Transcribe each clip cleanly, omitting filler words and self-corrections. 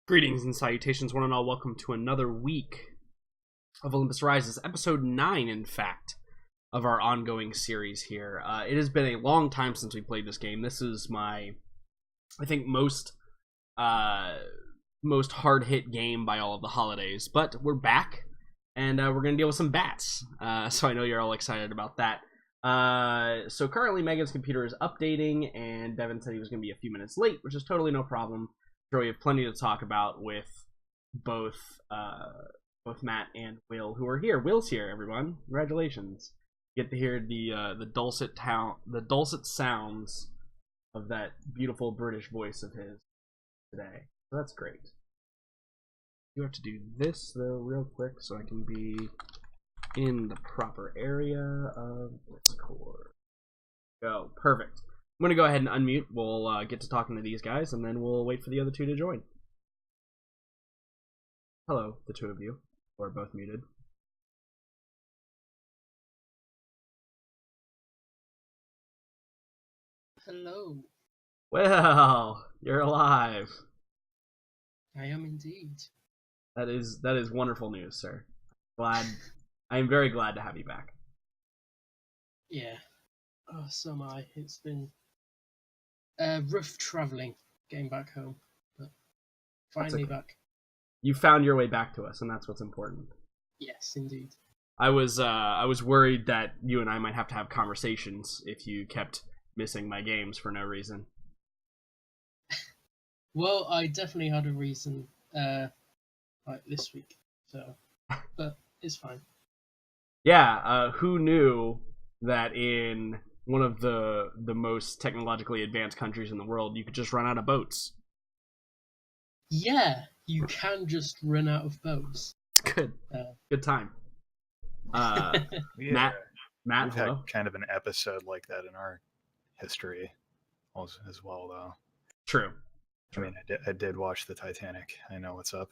Greetings and salutations, one and all. Welcome to another week of Olympus Rises, episode 9, in fact, of our ongoing series here. It has been a long time since we played this game. This is my, I think, most hard-hit game by all of the holidays. But we're back, and we're going to deal with some bats. So I know you're all excited about that. So currently Megan's computer is updating, and Devin said he was going to be a few minutes late, which is totally no problem. Sure, we have plenty to talk about with both Matt and Will, who are here. Will's here, everyone. Congratulations! Get to hear the dulcet sounds of that beautiful British voice of his today. So that's great. You have to do this though, real quick, so I can be in the proper area of Discord. Go, perfect. I'm going to go ahead and unmute. We'll get to talking to these guys, and then we'll wait for the other two to join. Hello, the two of you, who are both muted. Hello. Well, you're alive. I am indeed. That is wonderful news, sir. I am very glad to have you back. Yeah. Oh, so am I. It's been rough travelling, getting back home, but finally back. You found your way back to us, and that's what's important. Yes, indeed. I was worried that you and I might have to have conversations if you kept missing my games for no reason. Well, I definitely had a reason, like this week, so, but it's fine. Yeah, who knew that in one of the most technologically advanced countries in the world, you could just run out of boats? Yeah, you can just run out of boats. It's good. Good time. Yeah, Matt, we've hello? had kind of an episode like that in our history as well, though. True. I mean, I did watch the Titanic. I know what's up.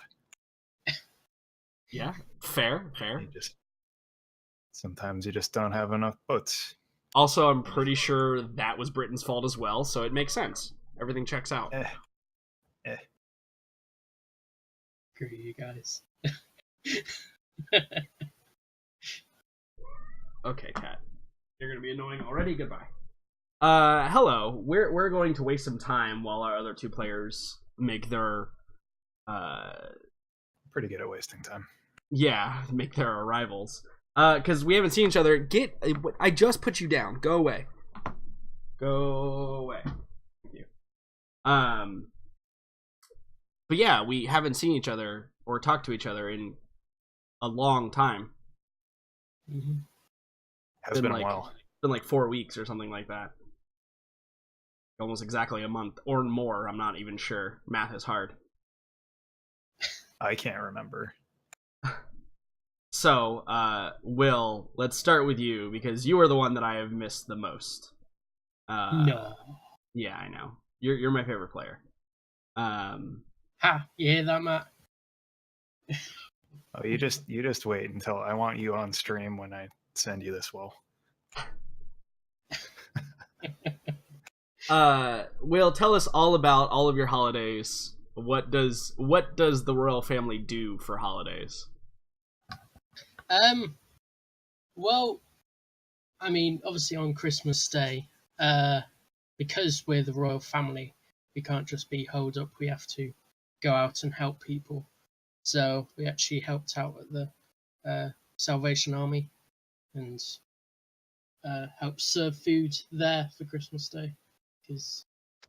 Yeah, fair. Sometimes you just don't have enough boats. Also, I'm pretty sure that was Britain's fault as well, so it makes sense. Everything checks out. Screw you guys. Okay, Kat. You're gonna be annoying already. Goodbye. Hello. We're going to waste some time while our other two players make their Pretty good at wasting time. make their arrivals. Because we haven't seen each other. I just put you down. Go away. Go away. Thank you. But yeah, we haven't seen each other or talked to each other in a long time. Mm-hmm. Has been a while. It's been like 4 weeks or something like that. Almost exactly a month or more. I'm not even sure. Math is hard. I can't remember. So, Will, let's start with you because you are the one that I have missed the most. No. Yeah, I know. You're my favorite player. Ha! You hear that, Matt? Oh, you just wait until I want you on stream when I send you this. Will. Will, tell us all about all of your holidays. What does the royal family do for holidays? Well, I mean, obviously on Christmas Day, because we're the royal family, we can't just be holed up. We have to go out and help people. So we actually helped out at the Salvation Army and helped serve food there for Christmas Day because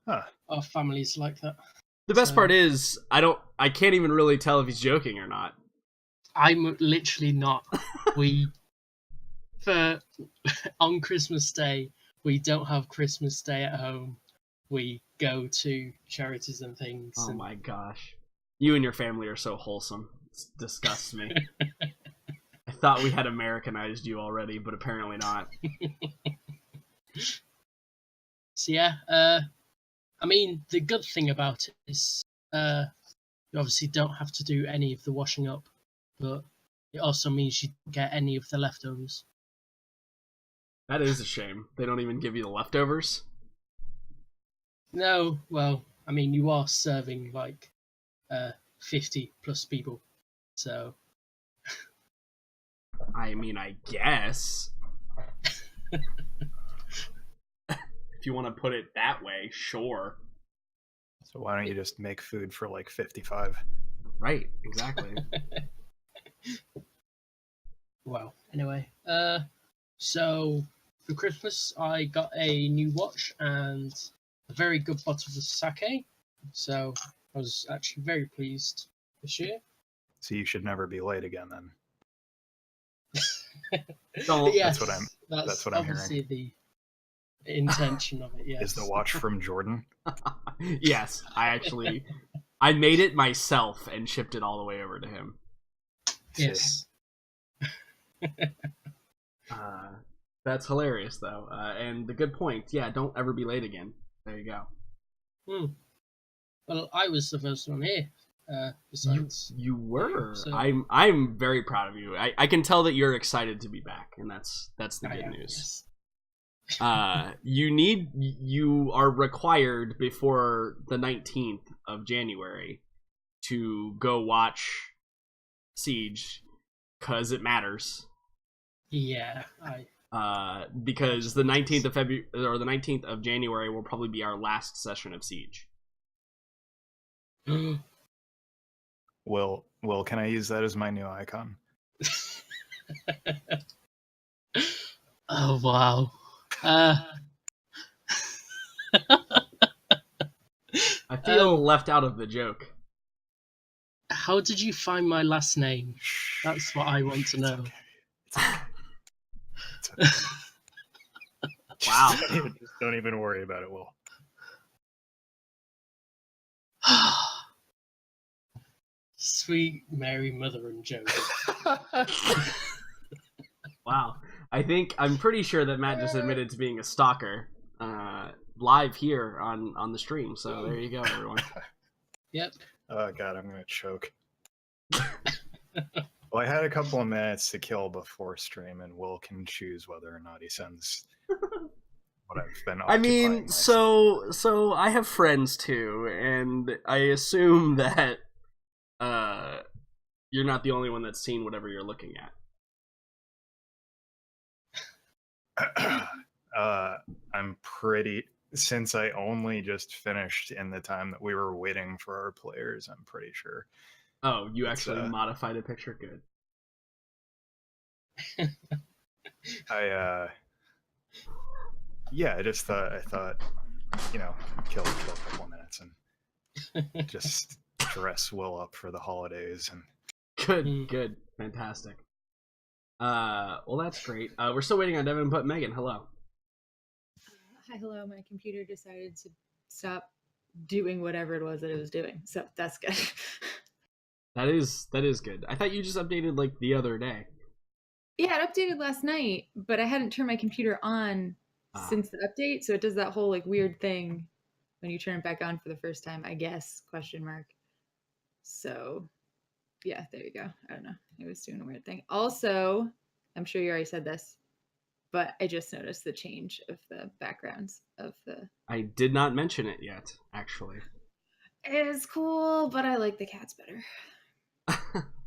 our family's like that. The best part is I can't even really tell if he's joking or not. I'm literally not. On Christmas Day, we don't have Christmas Day at home. We go to charities and things. Oh my gosh. You and your family are so wholesome. It disgusts me. I thought we had Americanized you already, but apparently not. So yeah, I mean, the good thing about it is you obviously don't have to do any of the washing up, but it also means you don't get any of the leftovers. That is a shame. They don't even give you the leftovers? No, well, I mean, you are serving like 50 plus people. So I mean, I guess. If you want to put it that way, sure. So why don't you just make food for like 55? Right, exactly. well, anyway, so for Christmas I got a new watch and a very good bottle of sake. So I was actually very pleased this year. So you should never be late again then. Don't. Yes, that's what I'm obviously hearing. the intention of it. Yes. Is the watch from Jordan? Yes, I made it myself and shipped it all the way over to him. Yes. That's hilarious, though, and the good point. Yeah, don't ever be late again. There you go. Well, I was the first one here. Besides, you were. So, I'm very proud of you. I can tell that you're excited to be back, and that's the good news. Yes. You are required before the 19th of January to go watch Siege, because it matters. Yeah, because the 19th of February or the 19th of January will probably be our last session of Siege. Will, can I use that as my new icon? Oh wow. I feel left out of the joke. How did you find my last name? That's what I want to know. It's okay. It's okay. Wow. Just don't even worry about it, Will. Sweet Mary, Mother, and Joseph. Wow. I'm pretty sure that Matt just admitted to being a stalker live here on the stream. So there you go, everyone. Yep. Oh god, I'm gonna choke. Well, I had a couple of minutes to kill before stream, and Will can choose whether or not he sends what I've been I mean, myself. so I have friends too, and I assume that you're not the only one that's seen whatever you're looking at. I'm pretty, since I only just finished in the time that we were waiting for our players, I'm pretty sure. Oh, you actually modified a picture? Good. I thought, kill a couple minutes and just dress Will up for the holidays. And good, fantastic. Well, that's great. We're still waiting on Devin, but Megan, hello. Hi, hello. My computer decided to stop doing whatever it was that it was doing, so that's good. That is good. I thought you just updated like the other day. Yeah, it updated last night, but I hadn't turned my computer on since the update, so it does that whole like weird thing when you turn it back on for the first time, I guess, ? So, yeah, there you go. I don't know. It was doing a weird thing. Also, I'm sure you already said this, but I just noticed the change of the backgrounds of the... I did not mention it yet, actually. It's cool, but I like the cats better.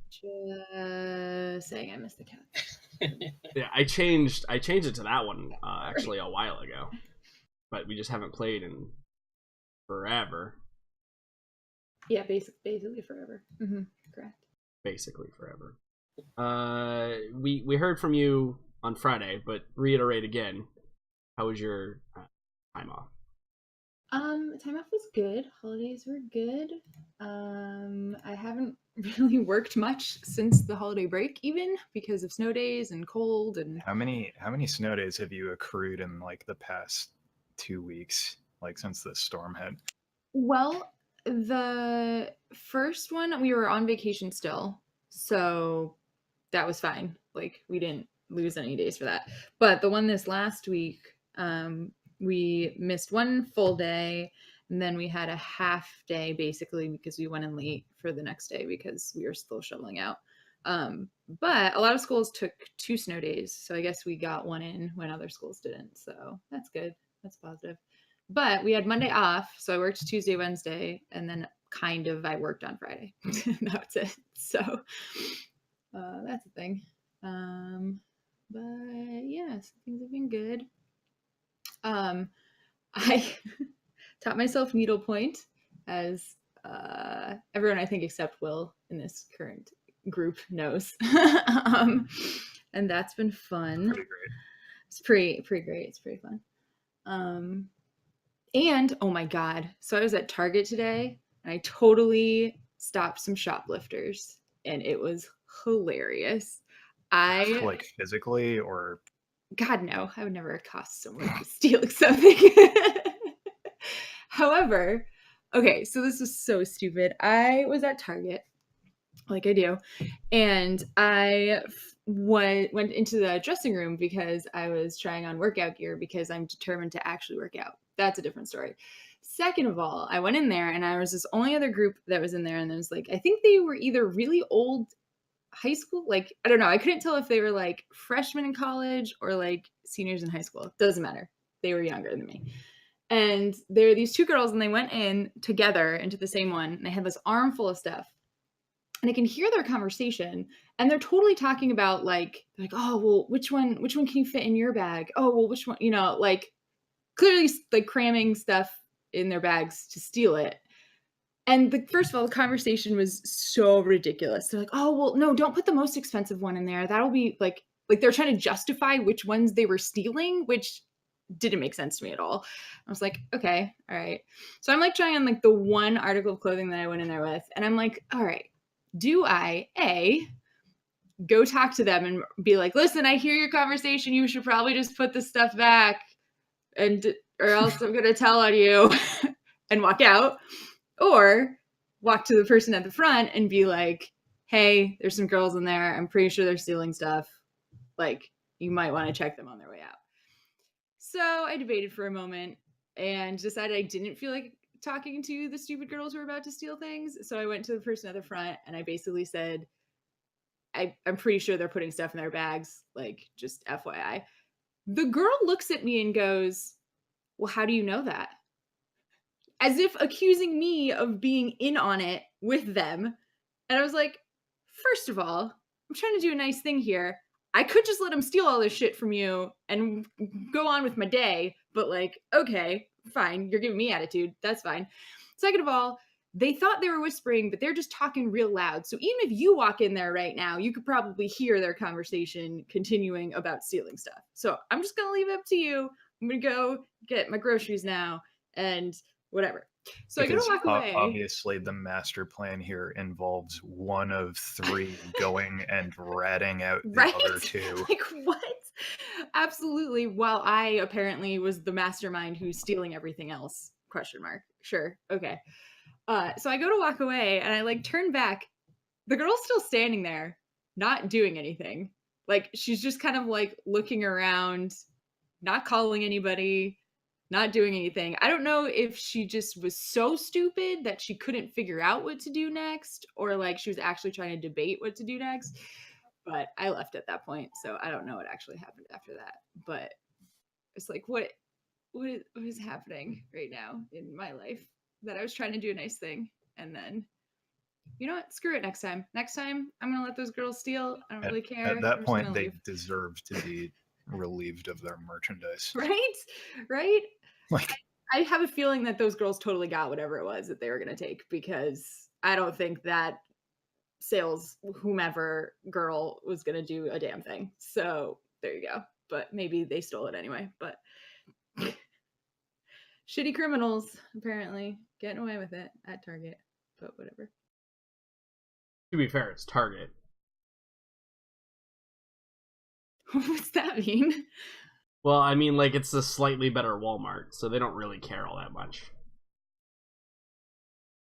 Just saying, I miss the cat. Yeah, I changed it to that one actually a while ago, but we just haven't played in forever. Yeah, basically forever. Mm-hmm. Correct. Basically forever. We heard from you on Friday, but reiterate again. How was your time off? Time off was good. Holidays were good. I haven't really worked much since the holiday break, even because of snow days and cold and... How many snow days have you accrued in like the past 2 weeks, like since the storm hit? Well, the first one, we were on vacation still, so that was fine. Like, we didn't lose any days for that. But the one this last week, we missed one full day, and then we had a half day basically because we went in late for the next day because we were still shoveling out. But a lot of schools took 2 snow days, so I guess we got one in when other schools didn't. So that's good. That's positive. But we had Monday off, so I worked Tuesday, Wednesday, and then I worked on Friday. That's it. So that's a thing. But yes, things have been good. I taught myself needlepoint, as everyone I think except Will in this current group knows. And that's been fun. Pretty great. It's pretty great. It's pretty fun. And oh my god, so I was at Target today and I totally stopped some shoplifters and it was hilarious. Like physically or God no, I would never accost someone for stealing something. However, okay, so this was so stupid. I was at Target, like I do, and I went into the dressing room because I was trying on workout gear because I'm determined to actually work out. That's a different story. Second of all, I went in there and I was this only other group that was in there, and there was like, I think they were either really old high school, like I don't know, I couldn't tell if they were like freshmen in college or like seniors in high school. Doesn't matter, they were younger than me. And there were these two girls and they went in together into the same one and they had this armful of stuff and I can hear their conversation and they're totally talking about like oh well, which one can you fit in your bag, oh well, which one, like clearly like cramming stuff in their bags to steal it. And first of all, the conversation was so ridiculous. They're like, oh, well, no, don't put the most expensive one in there. That'll be like they're trying to justify which ones they were stealing, which didn't make sense to me at all. I was like, okay, all right. So I'm like trying on like the one article of clothing that I went in there with. And I'm like, all right, do I, go talk to them and be like, listen, I hear your conversation. You should probably just put the stuff back or else I'm going to tell on you and walk out. Or walk to the person at the front and be like, hey, there's some girls in there. I'm pretty sure they're stealing stuff. Like, you might want to check them on their way out. So I debated for a moment and decided I didn't feel like talking to the stupid girls who were about to steal things. So I went to the person at the front and I basically said, I'm pretty sure they're putting stuff in their bags. Like, just FYI. The girl looks at me and goes, well, how do you know that? As if accusing me of being in on it with them. And I was like, first of all, I'm trying to do a nice thing here. I could just let them steal all this shit from you and go on with my day. But like, okay, fine. You're giving me attitude. That's fine. Second of all, they thought they were whispering, but they're just talking real loud. So even if you walk in there right now, you could probably hear their conversation continuing about stealing stuff. So I'm just going to leave it up to you. I'm going to go get my groceries now and whatever. So because I gotta walk away. Obviously, the master plan here involves one of three going and ratting out the other two. Like, what? Absolutely. While I apparently was the mastermind who's stealing everything else. ? Sure. Okay. So I go to walk away and I like turn back. The girl's still standing there, not doing anything. Like, she's just kind of like looking around, not calling anybody, not doing anything. I don't know if she just was so stupid that she couldn't figure out what to do next, or like she was actually trying to debate what to do next. But I left at that point, so I don't know what actually happened after that. But it's like, what is happening right now in my life that I was trying to do a nice thing, and then, you know what? Screw it. Next time, I'm gonna let those girls steal. I don't really care. At that point, they deserve to be relieved of their merchandise. Right. Like, I have a feeling that those girls totally got whatever it was that they were going to take, because I don't think that sales whomever girl was going to do a damn thing. So there you go. But maybe they stole it anyway. But shitty criminals, apparently, getting away with it at Target. But whatever. To be fair, it's Target. What's that mean? Well, I mean, like, it's a slightly better Walmart, so they don't really care all that much.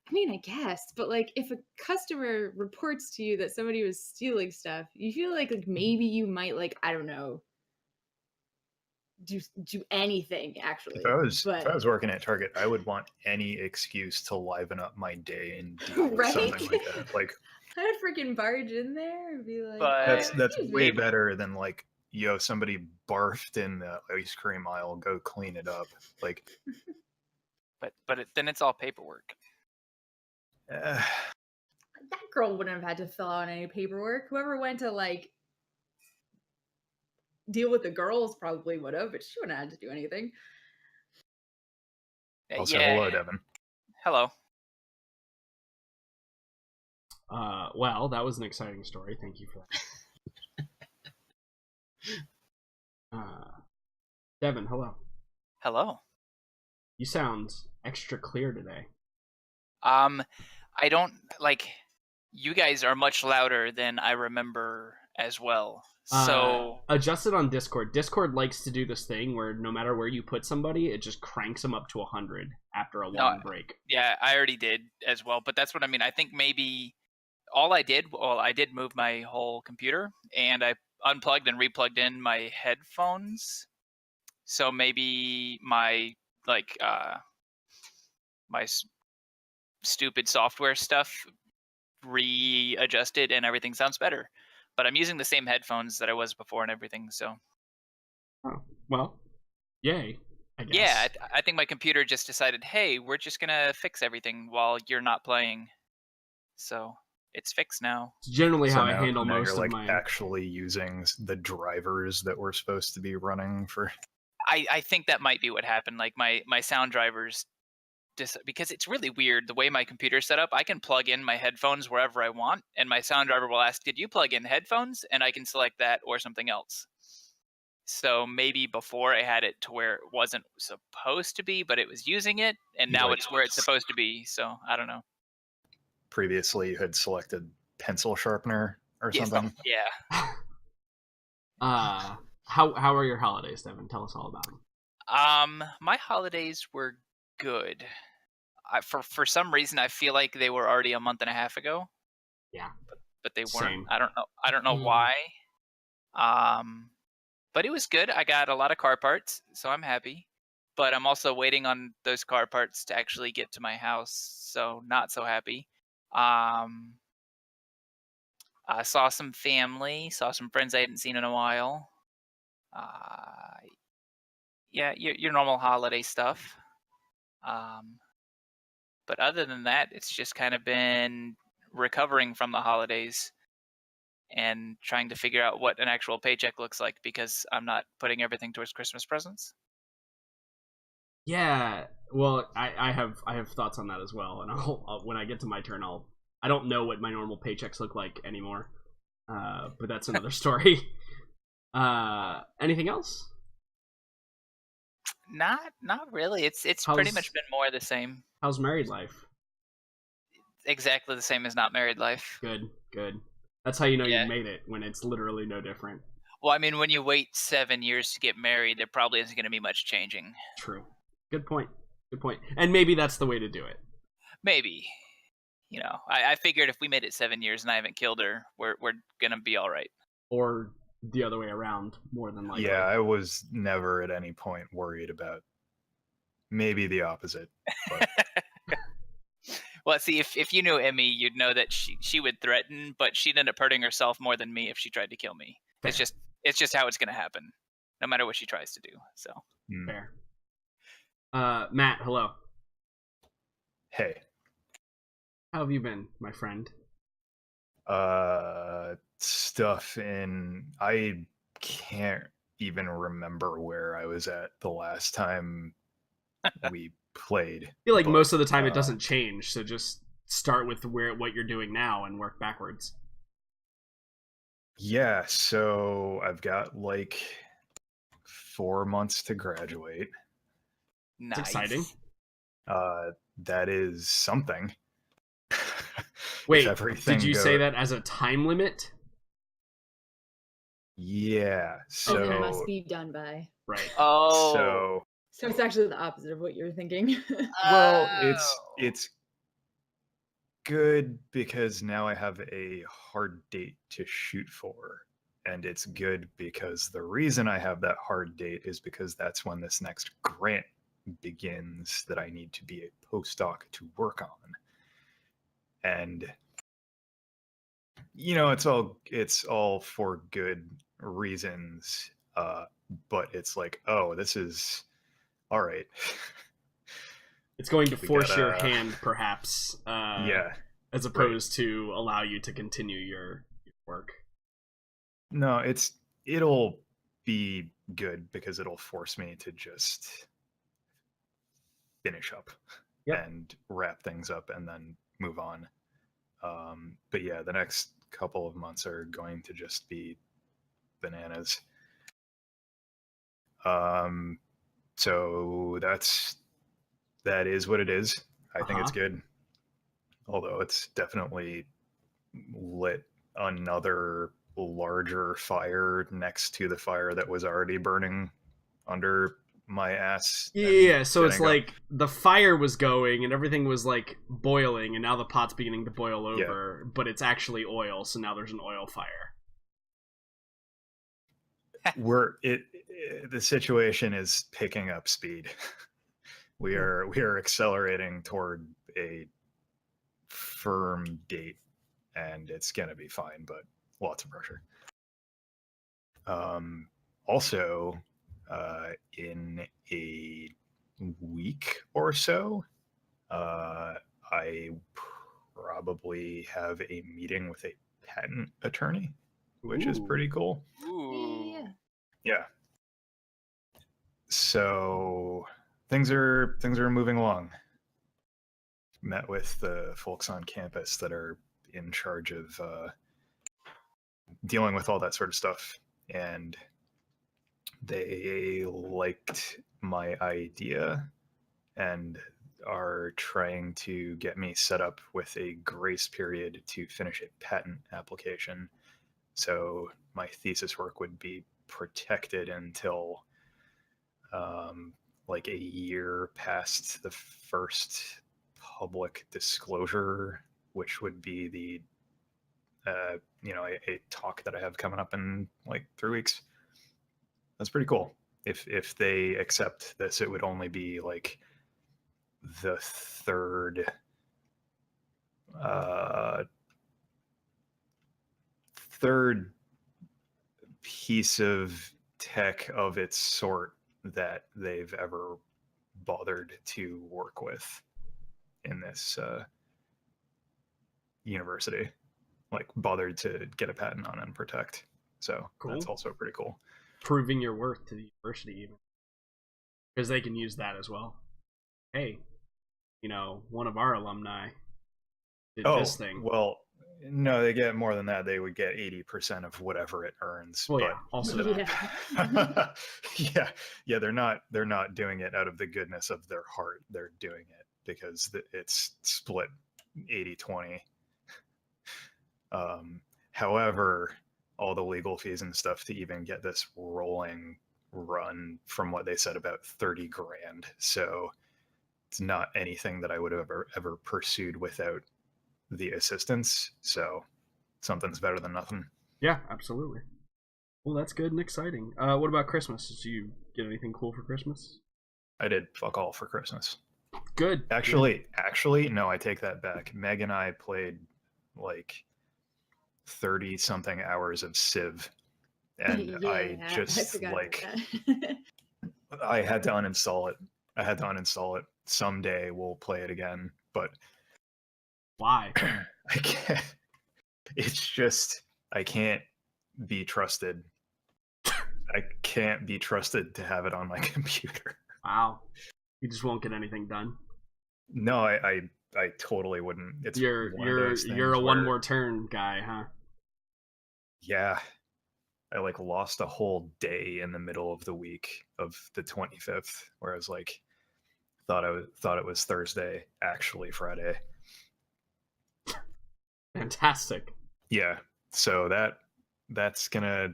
I mean, I guess, but like, if a customer reports to you that somebody was stealing stuff, you feel like maybe you might, like, I don't know, do anything actually. If I was working at Target, I would want any excuse to liven up my day and do Right? something like that. Like, I'd freaking barge in there and be like, that's way better than like, yo, somebody barfed in the ice cream aisle, go clean it up. Like, but then it's all paperwork. Uh, That girl wouldn't have had to fill out any paperwork. Whoever went to like deal with the girls probably would have, but she wouldn't have had to do anything. also, Yeah. hello, Devin. Hello. Well, that was an exciting story. Thank you for that. Devin, hello. Hello. You sound extra clear today. I don't like. You guys are much louder than I remember as well. So Adjust it on Discord. Discord likes to do this thing where no matter where you put somebody, it just cranks them up to 100 after a long break. yeah, I already did as well. But that's what I mean. I think maybe all I did, I did move my whole computer and I unplugged and replugged in my headphones. So maybe my stupid software stuff readjusted and everything sounds better. But I'm using the same headphones that I was before and everything, so. Oh, well, yay, I guess. Yeah, I think my computer just decided, hey, we're just gonna fix everything while you're not playing. So it's fixed now. It's generally So how I now- handle now most you're of like my... actually using the drivers that were supposed to be running for. I think that might be what happened. Like my sound drivers, because it's really weird the way my computer's set up. I can plug in my headphones wherever I want, and my sound driver will ask, "Did you plug in headphones?" And I can select that or something else. So maybe before I had it to where it wasn't supposed to be, but it was using it, and now Like- it's where it's supposed to be. So I don't know. Previously, you had selected pencil sharpener or Yeah, something. Yeah. How are your holidays, Devin? Tell us all about them. My holidays were good. For some reason, I feel like they were already a month and a half ago. Yeah. But they weren't. Same. I don't know why. But it was good. I got a lot of car parts, so I'm happy. But I'm also waiting on those car parts to actually get to my house, so not so happy. I saw some family, saw some friends I hadn't seen in a while. Yeah, your normal holiday stuff. But other than that, it's just kind of been recovering from the holidays and trying to figure out what an actual paycheck looks like because I'm not putting everything towards Christmas presents. Yeah, well, I have thoughts on that as well, and I'll when I get to my turn, I don't know what my normal paychecks look like anymore, but that's another story. Anything else? Not really. It's pretty much been more the same. How's married life? Exactly the same as not married life. Good. That's how you know Yeah. you made it, when it's literally no different. Well, I mean, when you wait 7 years to get married, there probably isn't going to be much changing. True. Good point. And maybe that's the way to do it. Maybe. You know, I figured if we made it 7 years and I haven't killed her, we're gonna be all right. Or the other way around, more than likely. Yeah, I was never at any point worried about. Maybe the opposite. But Well, see, if you knew Emmy, you'd know that she would threaten, but she'd end up hurting herself more than me if she tried to kill me. Fair. It's just how it's gonna happen, no matter what she tries to do. So. Fair. Matt, hello. hey, How have you been, my friend? stuff in. I can't even remember where I was at the last time we played. I feel like but, most of the time it doesn't change, so just start with what you're doing now and work backwards. Yeah, so I've got like 4 months to graduate. It's Nice. exciting. That is something. Wait, If everything did you say go- that as a time limit? Yeah. So And it must be done by. Right. Oh. So it's actually the opposite of what you're thinking. well, Oh. it's good because now I have a hard date to shoot for. And it's good because the reason I have that hard date is because that's when this next grant begins that I need to be a postdoc to work on. And you know, it's all for good reasons. But it's like, oh, this is all right. It's going to We force your gotta- hand, perhaps. Yeah. As opposed to allow you to continue your work. No, it'll be good because it'll force me to just finish up Yep. and wrap things up and then move on. But yeah, the next couple of months are going to just be bananas. So that is what it is. I think it's good. Although it's definitely lit another larger fire next to the fire that was already burning under my ass. Yeah, so it's getting up. like the fire was going and everything was like boiling, and now the pot's beginning to boil over, but it's actually oil, so now there's an oil fire. The situation is picking up speed. We are accelerating toward a firm date, and it's gonna be fine, but lots of pressure. Also, in a week or so, I probably have a meeting with a patent attorney, which is pretty cool. Ooh. Yeah. So things are moving along. Met with the folks on campus that are in charge of dealing with all that sort of stuff, and they liked my idea and are trying to get me set up with a grace period to finish a patent application. So my thesis work would be protected until like a year past the first public disclosure, which would be the a talk that I have coming up in like 3 weeks. That's pretty cool. If they accept this, it would only be like the third piece of tech of its sort that they've ever bothered to work with in this university, like bothered to get a patent on and protect. So that's also pretty cool. Proving your worth to the university, even, because they can use that as well. Hey, one of our alumni did this thing. Well, no, they get more than that. They would get 80% of whatever it earns. Well, but yeah, also that. yeah, they're not doing it out of the goodness of their heart. They're doing it because it's split 80-20. However, all the legal fees and stuff to even get this rolling run from what they said about 30 grand. So it's not anything that I would have ever pursued without the assistance. So something's better than nothing. Yeah, absolutely. Well, that's good and exciting. What about Christmas? Did you get anything cool for Christmas? I did fuck all for Christmas. Good. Actually, no, I take that back. Meg and I played like 30 something hours of Civ, and I had to uninstall it. Someday we'll play it again, but why? I can't. It's just I can't be trusted. I can't be trusted to have it on my computer. Wow. You just won't get anything done. No, I totally wouldn't. It's you're a one more turn guy, huh? Yeah. I like lost a whole day in the middle of the week of the 25th, where I was like thought it was Thursday, actually Friday. Fantastic. Yeah. So that's gonna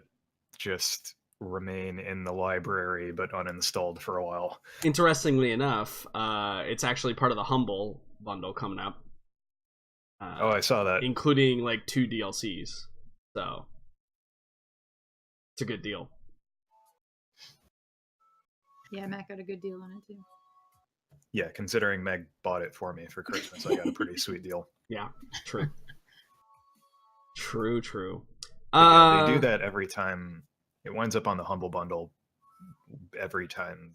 just remain in the library but uninstalled for a while. Interestingly enough, it's actually part of the Humble bundle coming up. I saw that. Including like 2 DLCs. So it's a good deal. Yeah, Matt got a good deal on it too. Yeah, considering Meg bought it for me for Christmas, I got a pretty sweet deal. Yeah, true. True. Yeah, they do that every time. It winds up on the Humble Bundle every time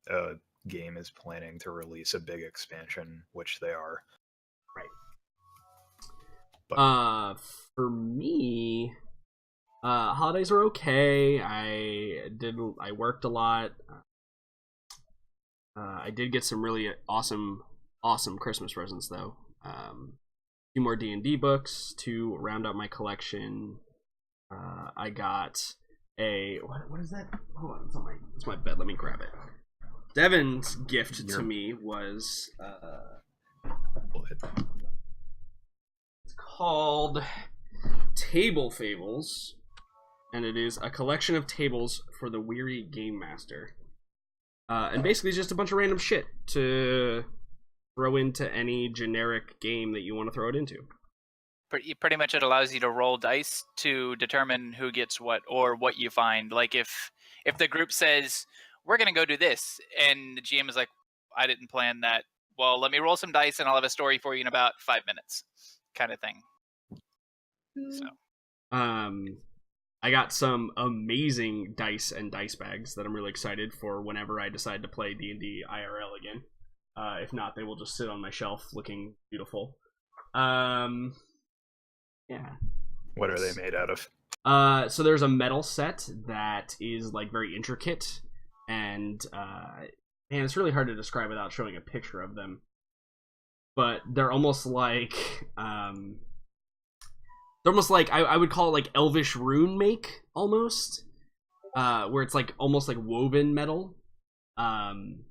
a game is planning to release a big expansion, which they are. Right. But For me, holidays were okay. I worked a lot. I did get some really awesome Christmas presents though. 2 more D&D books to round out my collection. I got a what is that? Hold on, it's my bed. Let me grab it. Devin's gift to me was it's called Table Fables, and it is a collection of tables for the weary game master. And basically just a bunch of random shit to throw into any generic game that you want to throw it into. Pretty much it allows you to roll dice to determine who gets what or what you find. Like if the group says, we're going to go do this, and the GM is like, I didn't plan that. Well, let me roll some dice and I'll have a story for you in about 5 minutes, kind of thing. So, I got some amazing dice and dice bags that I'm really excited for whenever I decide to play D&D IRL again. If not, they will just sit on my shelf looking beautiful. Yeah. What are they made out of? So there's a metal set that is like very intricate, and man, it's really hard to describe without showing a picture of them. But they're almost like I would call it like elvish rune make almost, where it's like almost like woven metal, and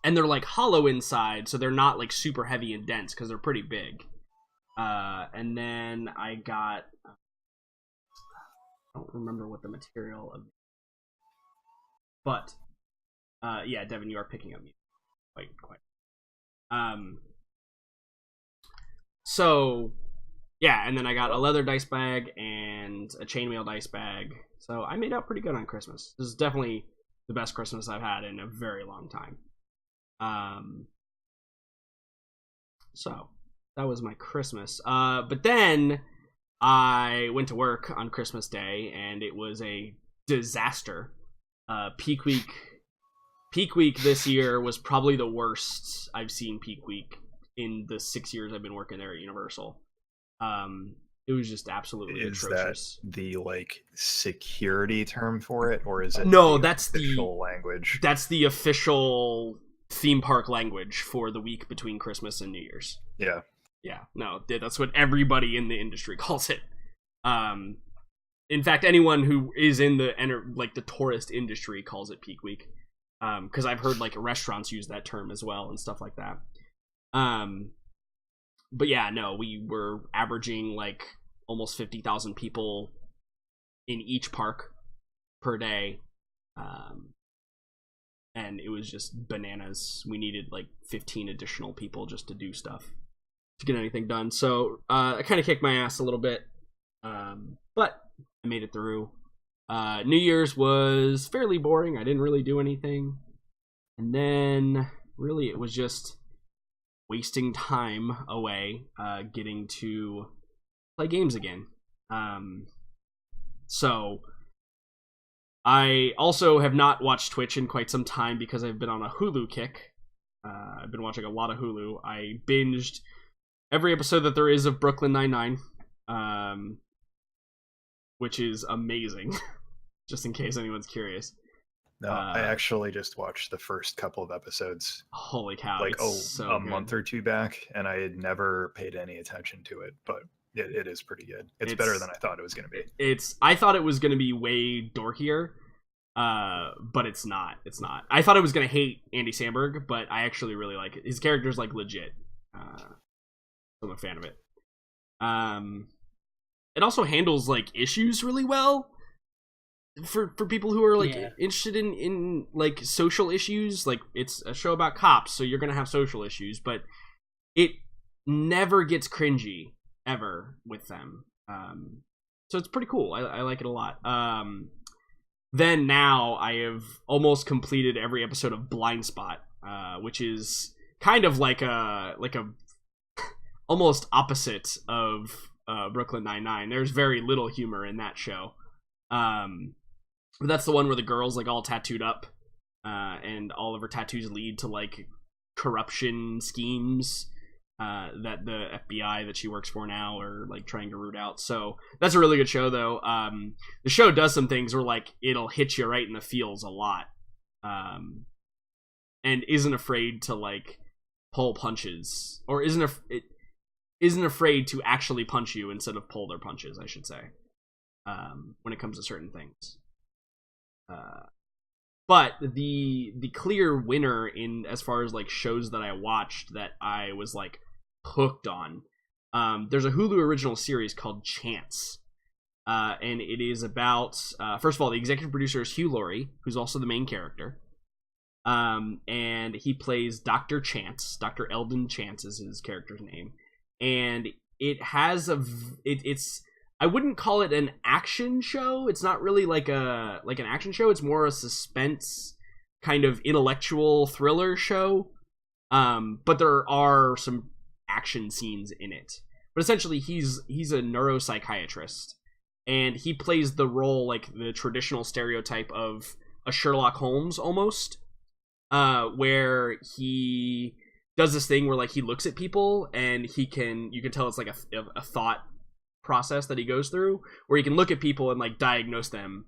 they're like hollow inside, so they're not like super heavy and dense because they're pretty big. And then I got, I don't remember what the material of, but yeah, Devin, you are picking up music quite. So yeah, and then I got a leather dice bag and a chainmail dice bag. So I made out pretty good on Christmas. This is definitely the best Christmas I've had in a very long time. So that was my Christmas. But then I went to work on Christmas Day, and it was a disaster. Peak week this year was probably the worst I've seen peak week in the 6 years I've been working there at Universal. It was just absolutely atrocious. Is that the like security term for it, or is it no? That's the official language. That's the official theme park language for the week between Christmas and New Year's. Yeah. Yeah, no, that's what everybody in the industry calls it. In fact, anyone who is in the tourist industry calls it peak week. Because I've heard like restaurants use that term as well and stuff like that. But yeah, no, we were averaging like almost 50,000 people in each park per day. And it was just bananas. We needed like 15 additional people just to do stuff, to get anything done. So I kind of kicked my ass a little bit, but I made it through. New Year's was fairly boring. I didn't really do anything, and then really it was just wasting time away, getting to play games again. So I also have not watched Twitch in quite some time because I've been on a Hulu kick. I've been watching a lot of Hulu. I binged every episode that there is of Brooklyn Nine-Nine, which is amazing, just in case anyone's curious. No, I actually just watched the first couple of episodes. Holy cow. Like a month or two back, and I had never paid any attention to it, but it is pretty good. It's better than I thought it was going to be. I thought it was going to be way dorkier, but it's not. It's not. I thought I was going to hate Andy Samberg, but I actually really like it. His character's like legit. I'm a fan of it. It also handles like issues really well for people who are like interested in like social issues. Like, it's a show about cops, so you're gonna have social issues, but it never gets cringy ever with them. So it's pretty cool. I like it a lot. Then now I have almost completed every episode of Blind Spot, which is kind of like a almost opposite of Brooklyn Nine-Nine. There's very little humor in that show. But that's the one where the girl's like all tattooed up and all of her tattoos lead to like corruption schemes that the FBI that she works for now are like trying to root out. So that's a really good show, though. The show does some things where like it'll hit you right in the feels a lot, and isn't afraid to like pull punches, or isn't afraid to actually punch you instead of pull their punches, I should say, when it comes to certain things. But the clear winner in as far as like shows that I watched that I was like hooked on, there's a Hulu original series called Chance, and it is about first of all, the executive producer is Hugh Laurie, who's also the main character, and he plays Dr. Chance. Dr. Eldon Chance is his character's name, and it has it's I wouldn't call it an action show. It's not really like an action show. It's more a suspense kind of intellectual thriller show. But there are some action scenes in it. But essentially he's a neuropsychiatrist, and he plays the role like the traditional stereotype of a Sherlock Holmes almost, where he does this thing where like he looks at people and you can tell it's like a thought process that he goes through, where he can look at people and like diagnose them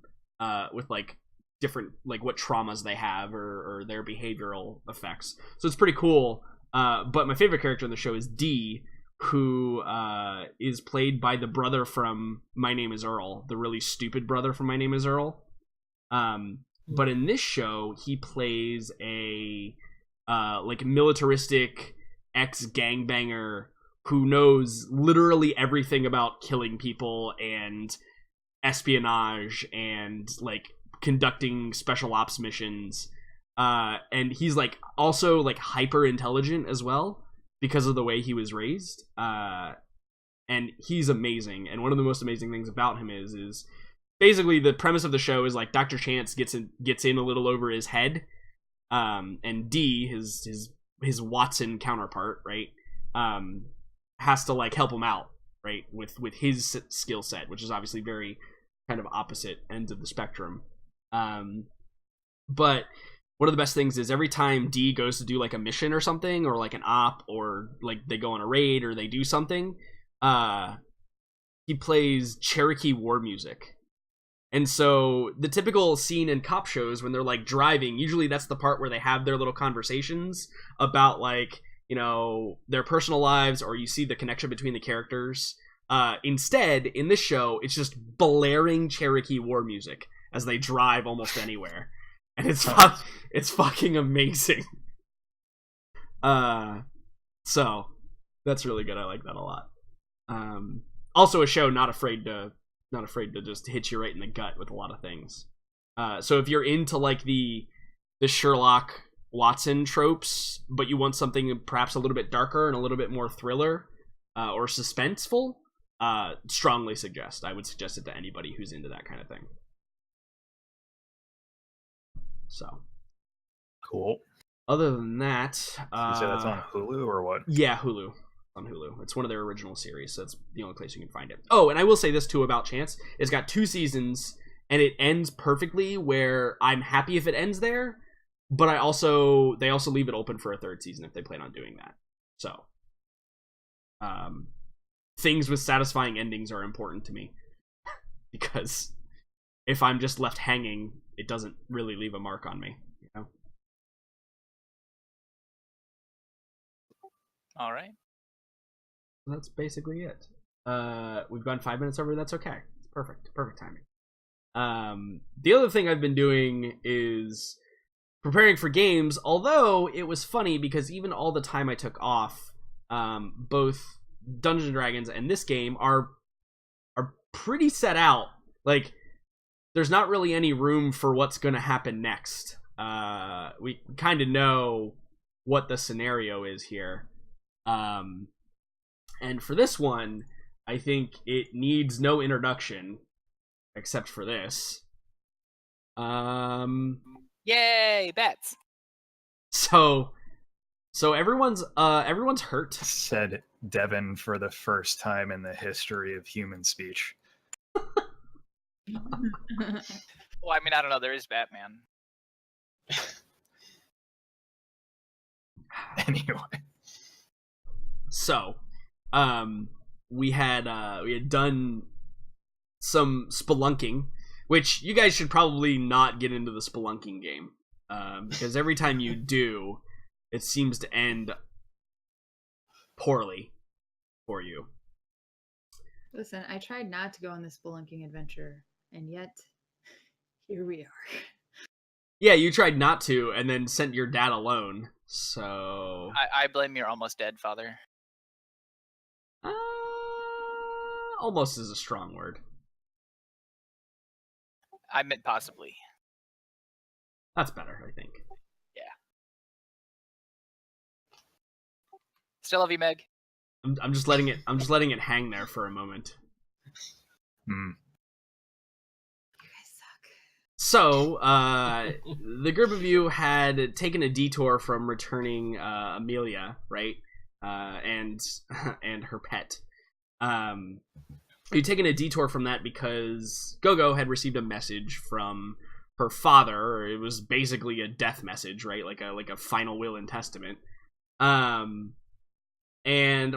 with like different like what traumas they have or their behavioral effects. So it's pretty cool. But my favorite character in the show is Dee, who is played by the brother from My Name is Earl, the really stupid brother from My Name is Earl. But in this show he plays a like militaristic ex-gangbanger who knows literally everything about killing people and espionage and like conducting special ops missions, and he's like also like hyper intelligent as well because of the way he was raised, and he's amazing. And one of the most amazing things about him is basically the premise of the show is like Dr. Chance gets in a little over his head, and Dee, his Watson counterpart, right, has to like help him out, right, with his skill set, which is obviously very kind of opposite ends of the spectrum. But one of the best things is every time Dee goes to do like a mission or something, or like an op, or like they go on a raid or they do something, he plays Cherokee war music. And so the typical scene in cop shows when they're like driving, usually that's the part where they have their little conversations about like, you know, their personal lives, or you see the connection between the characters. Instead, in this show, it's just blaring Cherokee war music as they drive almost anywhere, and it's fucking amazing. So that's really good. I like that a lot. Also, a show not afraid to just hit you right in the gut with a lot of things. So if you're into like the Sherlock Watson tropes, but you want something perhaps a little bit darker and a little bit more thriller or suspenseful, strongly suggest. I would suggest it to anybody who's into that kind of thing. So cool. Other than that, you said that's on Hulu or what? Yeah, Hulu. On Hulu. It's one of their original series, so it's the only place you can find it. Oh, and I will say this too about Chance. It's got 2 seasons, and it ends perfectly, where I'm happy if it ends there, but they also leave it open for a 3rd season if they plan on doing that. So things with satisfying endings are important to me, because if I'm just left hanging, it doesn't really leave a mark on me, you know? All right. That's basically it. We've gone 5 minutes over. That's okay. It's perfect timing. The other thing I've been doing is preparing for games, although it was funny because even all the time I took off, both Dungeons & Dragons and this game are pretty set out. Like, there's not really any room for what's going to happen next. We kind of know what the scenario is here. And for this one, I think it needs no introduction, except for this. Yay, bets. So everyone's hurt. Said Devin for the first time in the history of human speech. Well, I mean, I don't know. There is Batman. Anyway. So, we had done some spelunking, which you guys should probably not get into the spelunking game, because every time you do, it seems to end poorly for you. Listen, I tried not to go on this spelunking adventure, and yet here we are. Yeah, you tried not to, and then sent your dad alone. So I blame your almost dead father. almost is a strong word. I meant possibly. That's better, I think. Yeah. Still love you, Meg. I'm just letting it hang there for a moment. Hmm. You guys suck. So, the group of you had taken a detour from returning Amelia, right? And her pet. You'd taken a detour from that because Gogo had received a message from her father. It was basically a death message, right? Like a final will and testament. And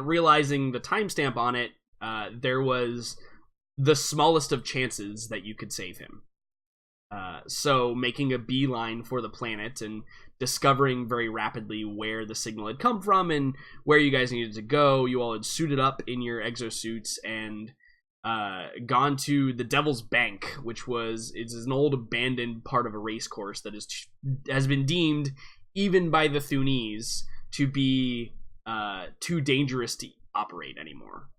realizing the timestamp on it, there was the smallest of chances that you could save him. So making a beeline for the planet and discovering very rapidly where the signal had come from and where you guys needed to go, you all had suited up in your exosuits and gone to the Devil's Bank, which is an old abandoned part of a race course that has been deemed, even by the Thunese, to be too dangerous to operate anymore,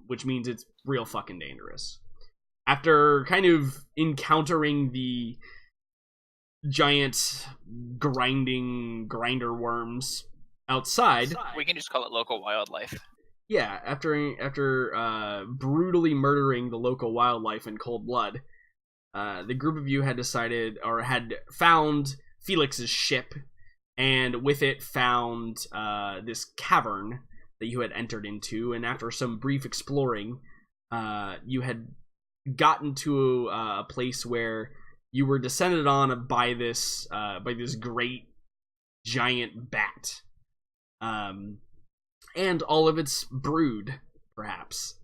which means it's real fucking dangerous. After kind of encountering the giant grinder worms outside, We can just call it local wildlife. yeah, after brutally murdering the local wildlife in cold blood, the group of you had decided, or had found Felix's ship, and with it found this cavern that you had entered into, and after some brief exploring, you had gotten to a place where you were descended on by this great giant bat, and all of its brood, perhaps,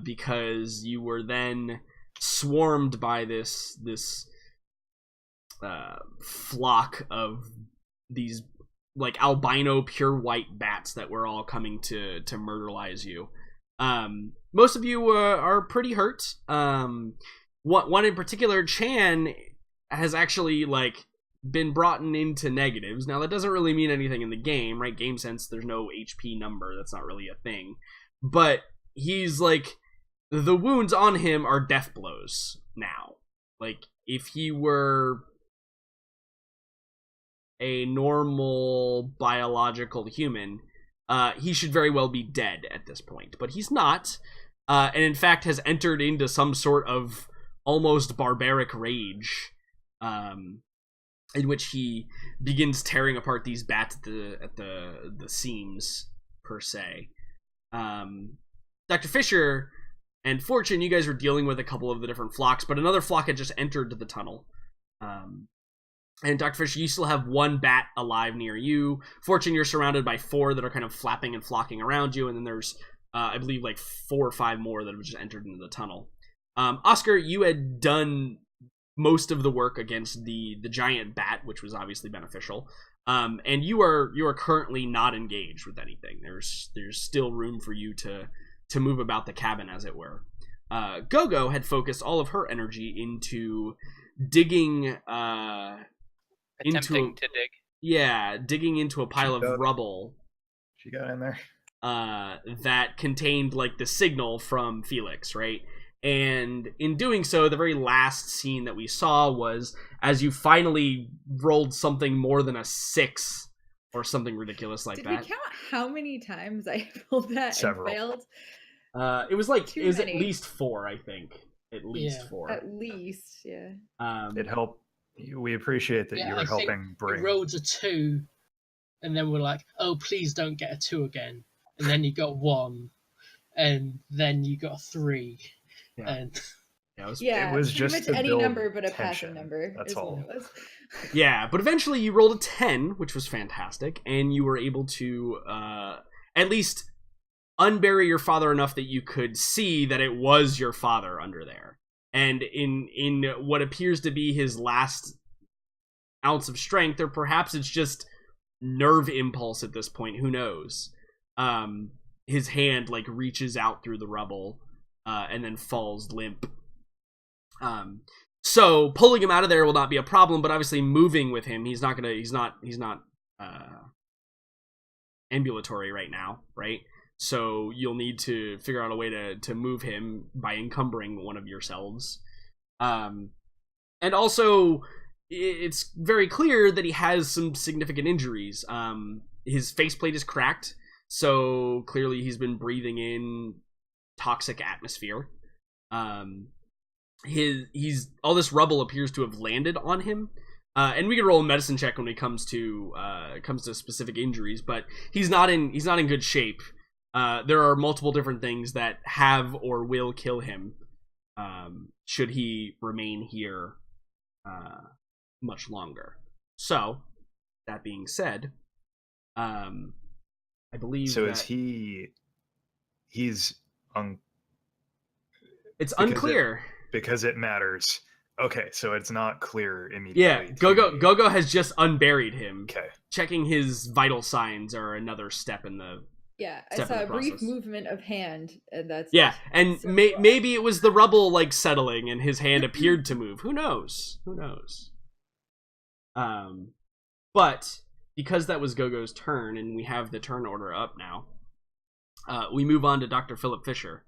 because you were then swarmed by this flock of these like albino pure white bats that were all coming to murderlize you. Most of you are pretty hurt. One in particular, Chan, has actually like been brought into negatives. Now that doesn't really mean anything in the game, right? Game sense, there's no HP number. That's not really a thing. But he's like, the wounds on him are death blows now. Like if he were a normal biological human, he should very well be dead at this point, but he's not, and in fact has entered into some sort of almost barbaric rage, in which he begins tearing apart these bats at the seams, per se. Dr. Fisher and Fortune, you guys were dealing with a couple of the different flocks, but another flock had just entered the tunnel. And Dr. Fisher, you still have one bat alive near you. Fortune, you're surrounded by 4 that are kind of flapping and flocking around you, and then there's, I believe, like 4 or 5 more that have just entered into the tunnel. Oscar, you had done most of the work against the giant bat, which was obviously beneficial. And you are currently not engaged with anything. There's still room for you to move about the cabin, as it were. Gogo had focused all of her energy into digging Attempting to dig. Yeah, digging into a pile of rubble. She got in there. That contained like the signal from Felix, right? And in doing so, the very last scene that we saw was as you finally rolled something more than a 6 or something ridiculous like Did that. we count how many times I rolled that Several. and failed? It was like Too it was many. at least 4, I think. At least Yeah. 4. At least, yeah. It helped. We appreciate that you were I think helping bring. we rolled a 2, and then we're like, oh, please don't get a 2 again. And then you got 1, and then you got 3. Yeah. And Yeah, it was, Yeah, It was pretty just much to any build number but a tension. passing number. That's is what all. it was. yeah, but eventually you rolled a 10, which was fantastic, and you were able to at least unbury your father enough that you could see that it was your father under there. And in what appears to be his last ounce of strength, or perhaps it's just nerve impulse at this point, who knows, his hand like reaches out through the rubble and then falls limp. So pulling him out of there will not be a problem, but obviously moving with him, he's not ambulatory right now, right? So you'll need to figure out a way to move him by encumbering one of yourselves. And also, it's very clear that he has some significant injuries. His faceplate is cracked, so clearly he's been breathing in toxic atmosphere. He's all this rubble appears to have landed on him. And we can roll a medicine check when it comes to specific injuries, but he's not in good shape. There are multiple different things that have or will kill him should he remain here much longer. So, that being said, I believe So that is he? He's it's because unclear. because it matters. Okay, so it's not clear immediately. Yeah, to me. Gogo has just unburied him. Okay. Checking his vital signs are another step in the Yeah, I step in saw the a brief process. movement of hand, and that's Yeah, it. and So, maybe it was the rubble like settling, and his hand appeared to move. Who knows? Who knows? But because that was Gogo's turn, and we have the turn order up now, we move on to Dr. Philip Fisher.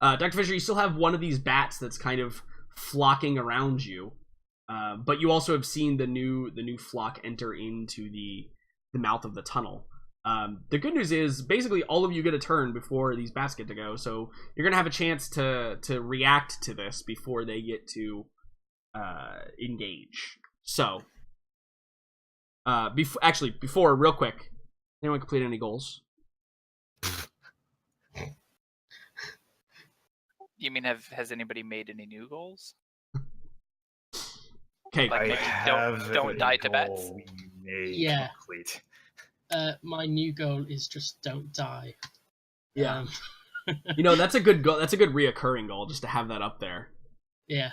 Dr. Fisher, you still have one of these bats that's kind of flocking around you, but you also have seen the new flock enter into the mouth of the tunnel. The good news is basically all of you get a turn before these bats get to go, so you're gonna have a chance to react to this before they get to engage. So, before real quick, anyone complete any goals? You mean has anybody made any new goals? Okay, Like, I maybe have don't a die to bats? goal we may Yeah. complete. My new goal is just don't die. yeah. Um, You know, that's a good goal. That's a good reoccurring goal, just to have that up there. yeah.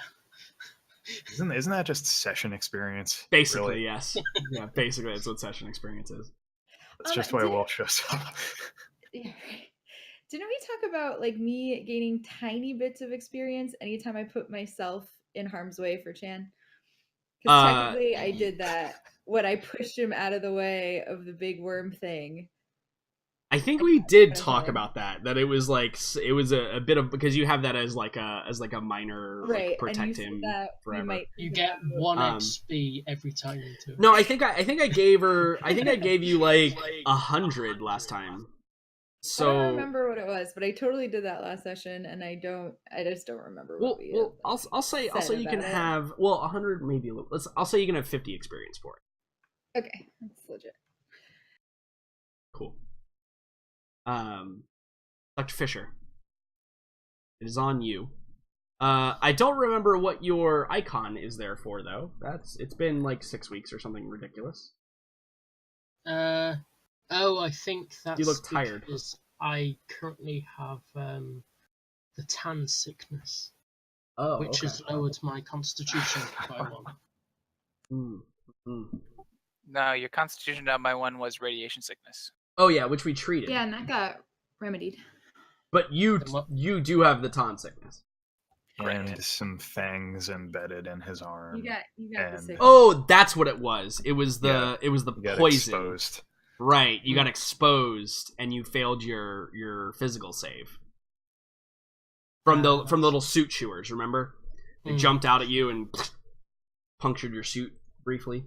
Isn't that just session experience? Basically, Really? yes. Yeah, basically, that's what session experience is. That's just why did- Walsh shows up. Yeah, right. Didn't we talk about like me gaining tiny bits of experience anytime I put myself in harm's way for Chan? Because technically I did that when I pushed him out of the way of the big worm thing. I think we did Okay. talk about that. That it was like it was a bit of, because you have that as like a minor Right, like, protect and you him said that we forever. might You think get about- one Um, XP every time you do it. No, I think I gave her. I think I gave you like 100 last time. I So don't remember what it was, but I totally did that last session, and I just don't remember what we. well, I'll say said you can about it. have 100 maybe. I'll say you can have 50 experience for it. Okay, that's legit. Cool. Dr. Fisher, it is on you. I don't remember what your icon is there for though. It's been like 6 weeks or something ridiculous. I think that's You look tired. because I currently have the tan sickness, Oh, which has lowered my constitution by one. No, your constitution down by 1 was radiation sickness. Oh yeah, which we treated. Yeah, and that got remedied. But you do have the ton sickness. And some fangs embedded in his arm. You got the and- sickness. Oh, that's what it was. It was the You got poison. exposed. Right, you got exposed and you failed your physical save. From the little suit chewers, remember? They jumped out at you and punctured your suit briefly.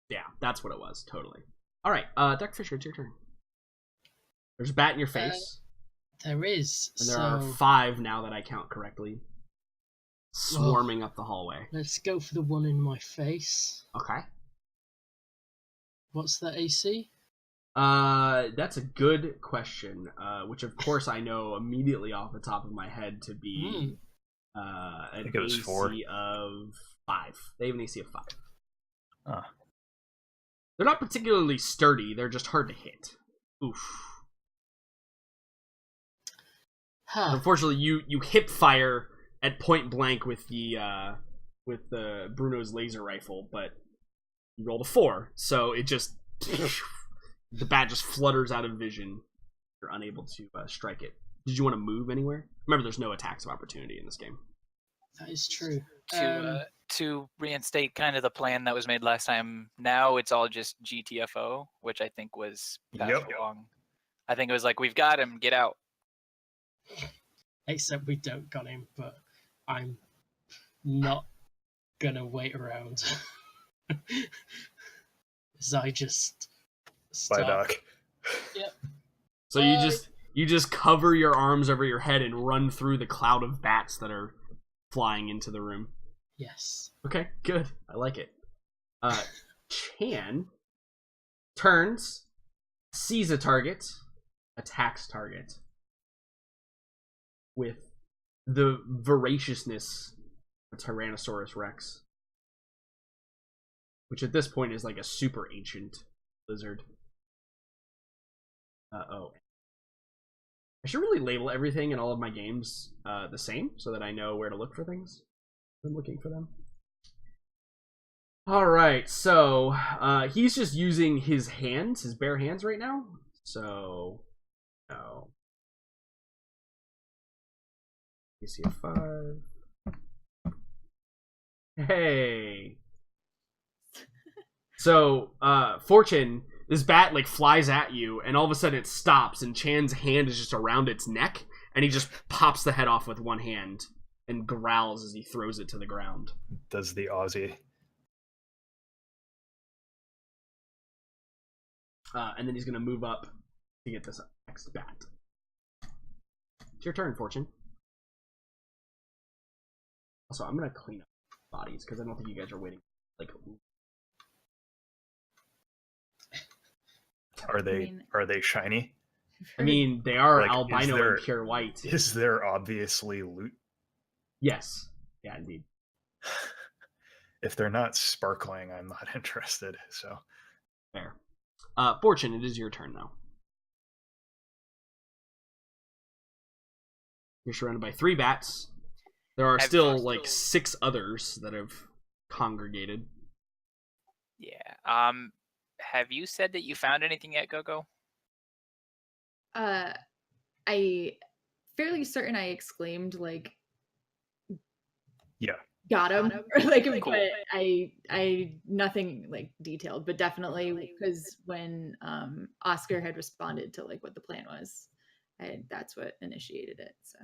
Yeah, that's what it was, totally. Alright, Dr. Fisher, it's your turn. There's a bat in your face. There is. And there so are 5 now that I count correctly. Swarming up the hallway. let's go for the one in my face. Okay. What's that AC? That's a good question. Which of course I know immediately off the top of my head to be an think it was AC 4. of 5. They have an AC of 5. Huh. They're not particularly sturdy. They're just hard to hit. Oof. Unfortunately, you hip fire at point blank with the Bruno's laser rifle, but you rolled a 4, so it just the bat just flutters out of vision. You're unable to strike it. Did you want to move anywhere? Remember, there's no attacks of opportunity in this game. That is true. To reinstate kind of the plan that was made last time, now it's all just GTFO, which I think was passed along. I think it was like, we've got him, get out. Except we don't got him, but I'm not gonna wait around. So I just Bye, start. Doc. Yep. So you just cover your arms over your head and run through the cloud of bats that are flying into the room. Yes. Okay, good. I like it. Chan turns, sees a target, attacks target with the voraciousness of Tyrannosaurus Rex, which at this point is like a super ancient lizard. Oh. I should really label everything in all of my games the same so that I know where to look for things. I'm looking for them. Alright, so he's just using his hands, his bare hands right now. So, no. You see a 5. Hey. So, Fortune, this bat like flies at you, and all of a sudden it stops, and Chan's hand is just around its neck, and he just pops the head off with one hand and growls as he throws it to the ground. Does the Aussie. And then he's going to move up to get this next bat. It's your turn, Fortune. Also, I'm going to clean up bodies, because I don't think you guys are waiting. Like, Are they shiny? I mean, they are Like, albino and pure white. Is there obviously loot? Yes. Yeah, indeed. If they're not sparkling, I'm not interested. So Fair. Fortune, it is your turn, though. You're surrounded by 3 bats. There are still, like, 6 others that have congregated. Yeah. Have you said that you found anything yet, Gogo? I fairly certain I exclaimed like, yeah, got him, or like, Cool. but I nothing like detailed, but definitely because when Oscar had responded to like what the plan was, that's what initiated it. So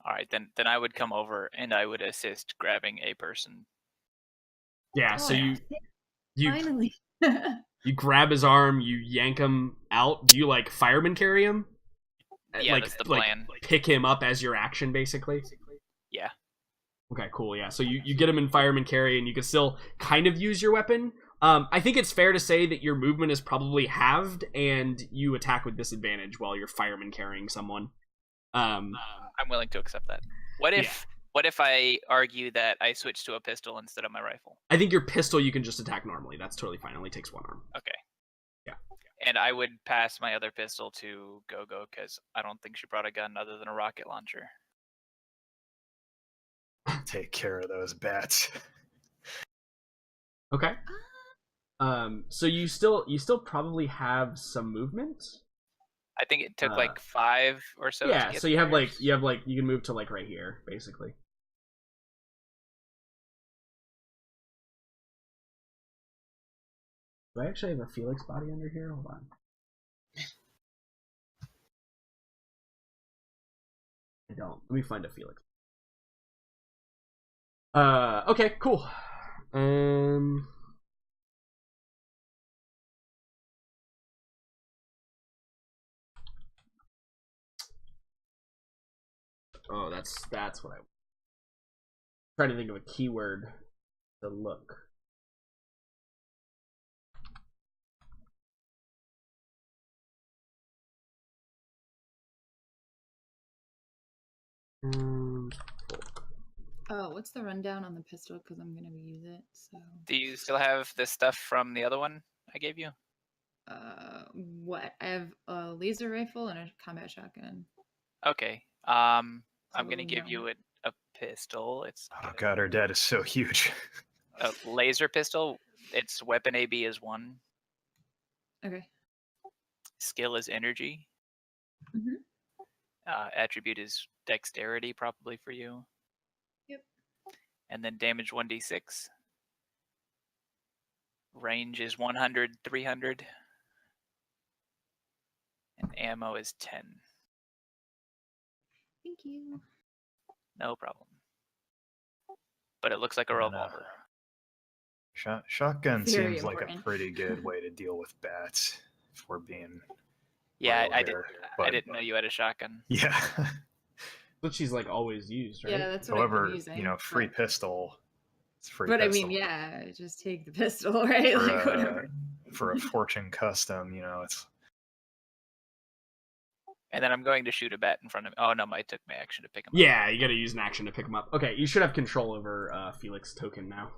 All right, then I would come over and I would assist grabbing a person. Yeah, so you finally. you grab his arm, you yank him out. Do you like fireman carry him? Yeah, that's the plan. Like, pick him up as your action, basically. Yeah. Okay, cool. Yeah, so you get him in fireman carry, and you can still kind of use your weapon. I think it's fair to say that your movement is probably halved, and you attack with disadvantage while you're fireman carrying someone. I'm willing to accept that. What if I argue that I switch to a pistol instead of my rifle? I think your pistol you can just attack normally. That's totally fine. It only takes 1 arm. Okay. Yeah. And I would pass my other pistol to Gogo because I don't think she brought a gun other than a rocket launcher. take care of those bats. Okay. So you still probably have some movement. I think it took like 5 or so. Yeah, so you have like you can move to like right here, basically. Do I actually have a Felix body under here? Hold on. I don't. Let me find a Felix. Okay, cool. Oh, that's what I'm trying to think of a keyword to look. And Oh, what's the rundown on the pistol? Because I'm gonna use it. So. Do you still have the stuff from the other one I gave you? What? I have a laser rifle and a combat shotgun. Okay. I'm gonna give no. you a pistol. It's Oh god, our dad is so huge. a laser pistol. Its weapon AB is 1. Okay. Skill is energy. Mhm. Attribute is dexterity, probably for you. Yep. And then damage 1d6. Range is 100, 300. And ammo is 10. Thank you. No problem. But it looks like a No. revolver. Shotgun Very seems like a important. pretty good way to deal with bats, if we're being Yeah, real I here, I didn't know you had a shotgun. Yeah. what she's like always used, right? Yeah, that's what I've However, been using. free but- pistol. It's free But I pistol. mean, yeah, just take the pistol, right? For, Like whatever. for a Fortune custom, it's And then I'm going to shoot a bat in front of me. Oh no, I took my action to pick him up. Yeah, you gotta use an action to pick him up. Okay, you should have control over Felix token now.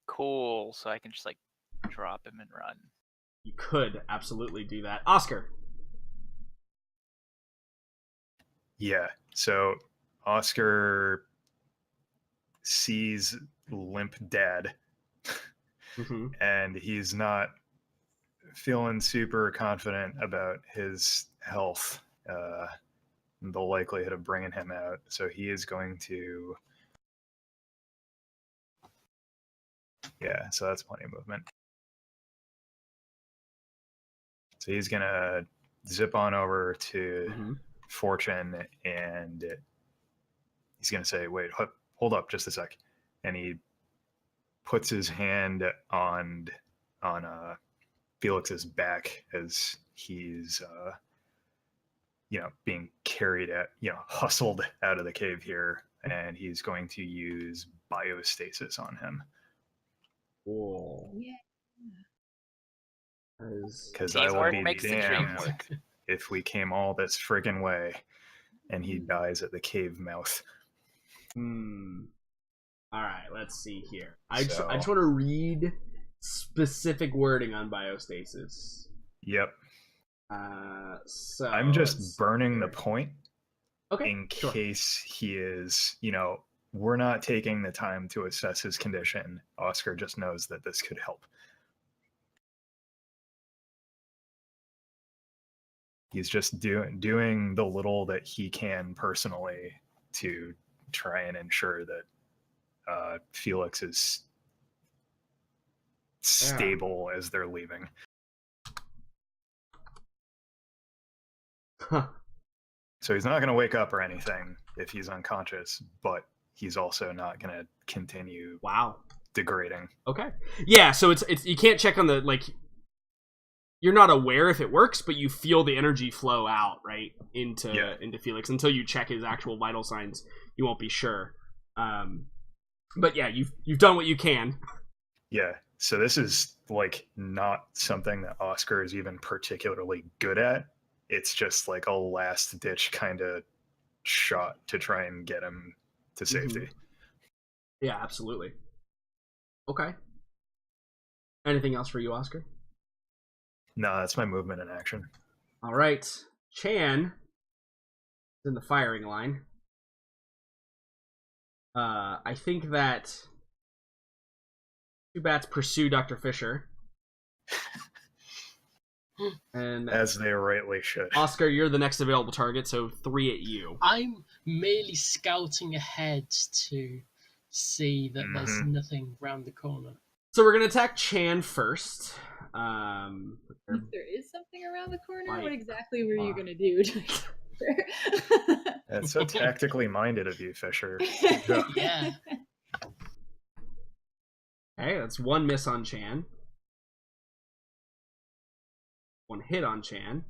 Cool. So I can just like drop him and run. You could absolutely do that. Oscar. yeah. So Oscar sees limp dad, Mm-hmm. and he's not feeling super confident about his health, the likelihood of bringing him out. So he is going to, so that's plenty of movement. So he's gonna zip on over to Mm-hmm. Fortune, and he's gonna say, "Wait, hold up, just a sec." And he puts his hand on Felix's back as he's being carried hustled out of the cave here, and he's going to use biostasis on him. Whoa. Yeah. Because I will Teamwork be makes the dream damned work. if we came all this friggin' way and he dies at the cave mouth. All right, let's see here. I just So- want to read specific wording on biostasis. Yep. So I'm just let's- burning the point Okay, in sure. case he is, we're not taking the time to assess his condition. Oscar just knows that this could help. He's just doing the little that he can personally to try and ensure that Felix is stable as they're leaving. Huh. So he's not going to wake up or anything if he's unconscious, but he's also not going to continue Wow. degrading. Okay. Yeah, so it's you can't check on the you're not aware if it works, but you feel the energy flow out, right? Into Felix. Until you check his actual vital signs, you won't be sure. But yeah, you've done what you can. Yeah. So this is not something that Oscar is even particularly good at. It's just like a last ditch kind of shot to try and get him to safety. Yeah, absolutely. Okay. Anything else for you, Oscar? No, that's my movement in action. All right. Chan is in the firing line. I think that two bats pursue Dr. Fisher. And As they rightly should. Oscar, you're the next available target, so 3 at you. I'm merely scouting ahead to see that there's nothing round the corner. So we're gonna attack Chan first. If there is something around the corner, Right. what exactly were you gonna do? That's so tactically minded of you, Fisher. Yeah. Okay, that's one miss on Chan. One hit on Chan.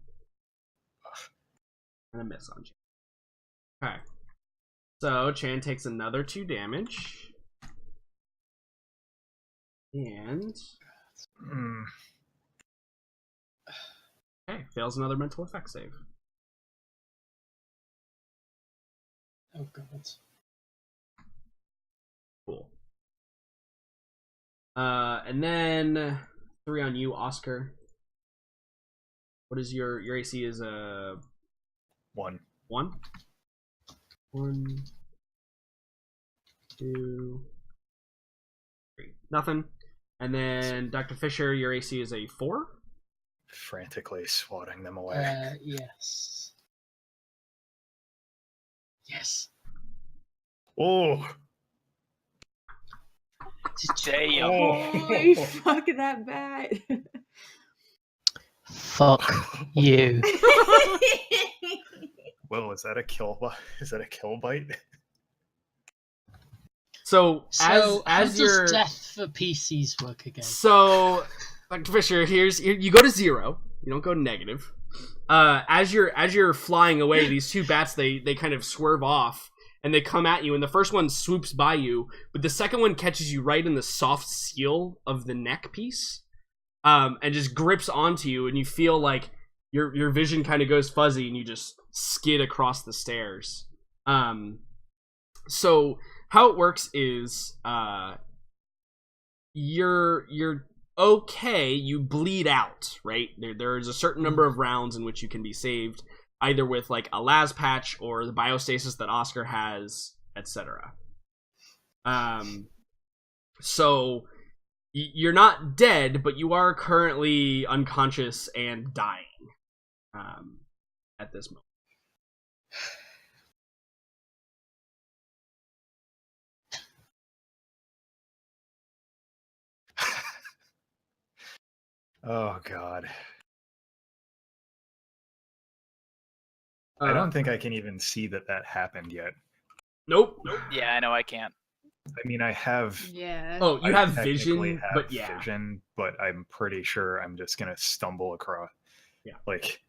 And a miss on Chan. Okay. So Chan takes another 2 damage. And okay, fails another mental effect save. Oh god. Cool. And then 3 on you, Oscar. What is your AC? Is a 1. 1. 1, 2, 3. Nothing. And then Dr. Fisher, your AC is a 4. Frantically swatting them away. Yes. Yes. Oh! Damn. Holy fuck, that bad. Fuck you. Whoa, is that a kill? Is that a kill bite? So So how as does your death for PCs work again? So, Dr. Fisher, you go to 0. You don't go negative. As you're flying away, these 2 bats they kind of swerve off and they come at you, and the first one swoops by you, but the second one catches you right in the soft seal of the neck piece, and just grips onto you, and you feel like your vision kind of goes fuzzy, and you just skid across the stairs. So how it works is you're okay, you bleed out, right? There's a certain number of rounds in which you can be saved, either with like a las patch or the biostasis that Oscar has, etc. So you're not dead, but you are currently unconscious and dying at this moment. Oh god. I don't think I can even see that happened yet. Nope. Yeah, I know I can't. I mean, I have. Yeah. Oh, you I have technically vision, have but yeah. vision, but I'm pretty sure I'm just gonna stumble across. Yeah. Like,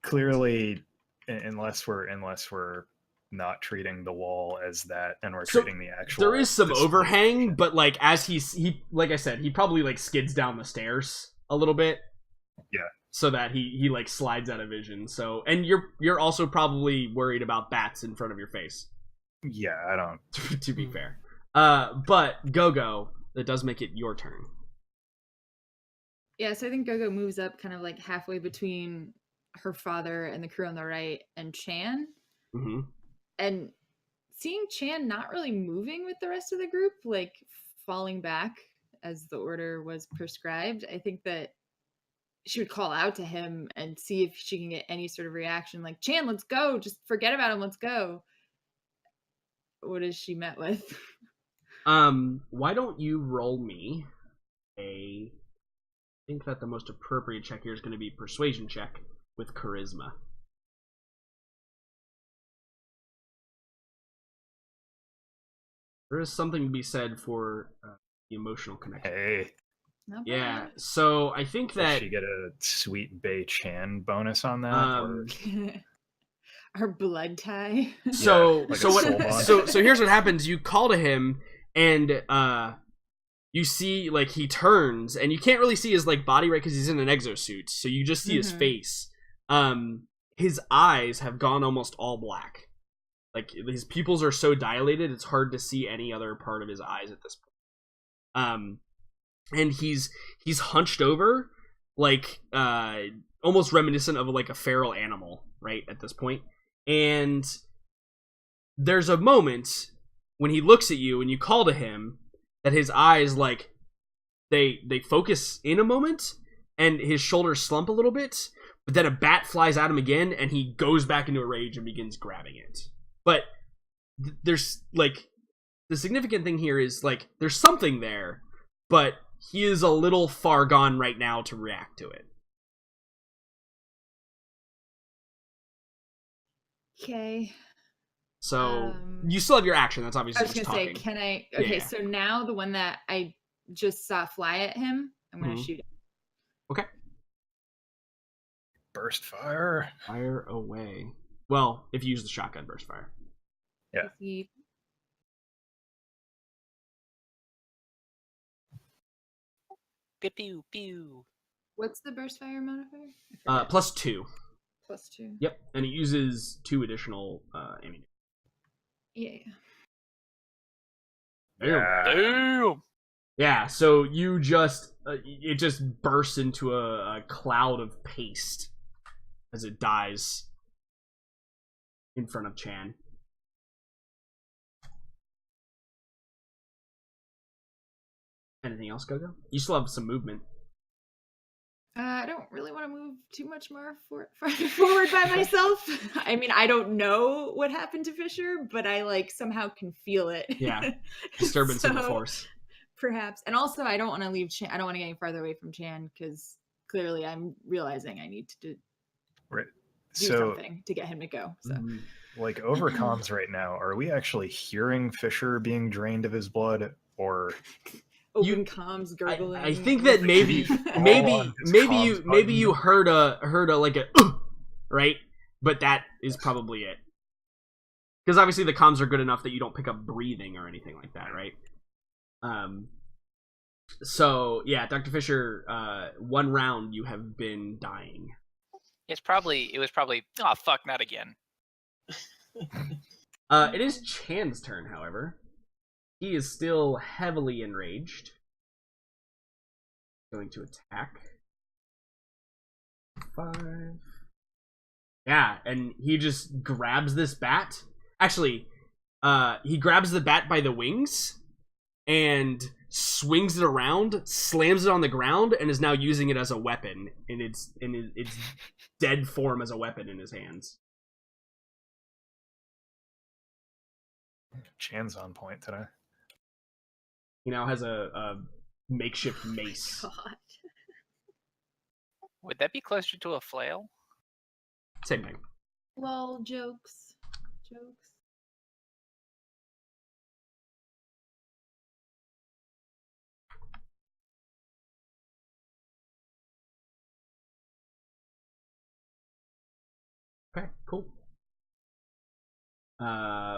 clearly, unless we're not treating the wall as that, and we're So, treating the actual. There is some display overhang, section. but like as he like I said, he probably like skids down the stairs a little bit. Yeah. So that he like slides out of vision. So, and you're also probably worried about bats in front of your face. Yeah, I don't. To be fair. But Go-Go, that does make it your turn. Yeah, so I think Gogo moves up kind of like halfway between her father and the crew on the right and Chan. Mm-hmm. And seeing Chan not really moving with the rest of the group, like falling back as the order was prescribed, I think that she would call out to him and see if she can get any sort of reaction, like, Chan, let's go, just forget about him, let's go. What is she met with? Why don't you roll me I think that the most appropriate check here is going to be persuasion check with charisma. There is something to be said for the emotional connection. Hey, Not Yeah, bad. so I think does that she get a Sweet Bay Chan bonus on that? Or Her blood tie. so like so a what soul bond. so here's what happens. You call to him and you see like he turns and you can't really see his like body right because he's in an exosuit, so you just see his Mhm. face. His eyes have gone almost all black. Like his pupils are so dilated it's hard to see any other part of his eyes at this point. And he's hunched over like almost reminiscent of like a feral animal right at this point. And there's a moment when he looks at you and you call to him that his eyes like they focus in a moment and his shoulders slump a little bit, but then a bat flies at him again and he goes back into a rage and begins grabbing it. But there's like the significant thing here is like there's something there, but he is a little far gone right now to react to it. Okay. So you still have your action. That's I obviously was just gonna say, talking. can I? Okay, Yeah. so now the one that I just saw fly at him, I'm gonna Mhm. shoot it. Okay. burst fire. Fire away. Well, if you use the shotgun burst fire. Yeah. He- Pew pew pew. What's the burst fire modifier? I forget. +2. +2. Yep, and it uses 2 additional ammunition. Yeah. Damn. Yeah, so you just it just bursts into a cloud of paste as it dies in front of Chan. Anything else, Gogo? You still have some movement. I don't really want to move too much more forward by myself. I mean, I don't know what happened to Fisher, but I like somehow can feel it. Yeah, disturbance in the So, force. Perhaps, and also I don't want to leave Chan. I don't want to get any farther away from Chan because clearly I'm realizing I need to do something to get him to go. So, like over comms right now, are we actually hearing Fisher being drained of his blood, or open comms gurgling? I think that maybe you heard a like a right, but that is probably it. Because obviously the comms are good enough that you don't pick up breathing or anything like that, right? So yeah, Dr. Fisher, 1 round you have been dying. It was probably oh fuck, not again. It is Chan's turn, however. He is still heavily enraged. Going to attack. 5. Yeah, and he just grabs this bat. Actually, he grabs the bat by the wings and swings it around, slams it on the ground, and is now using it as a weapon in its dead form as a weapon in his hands. Chan's on point today? He now has a makeshift mace. God. Would that be closer to a flail? Same thing. Lol, jokes. Okay, cool.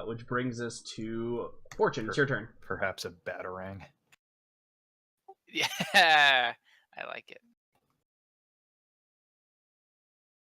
Which brings us to Fortune. It's your turn. Perhaps a batarang. Yeah, I like it.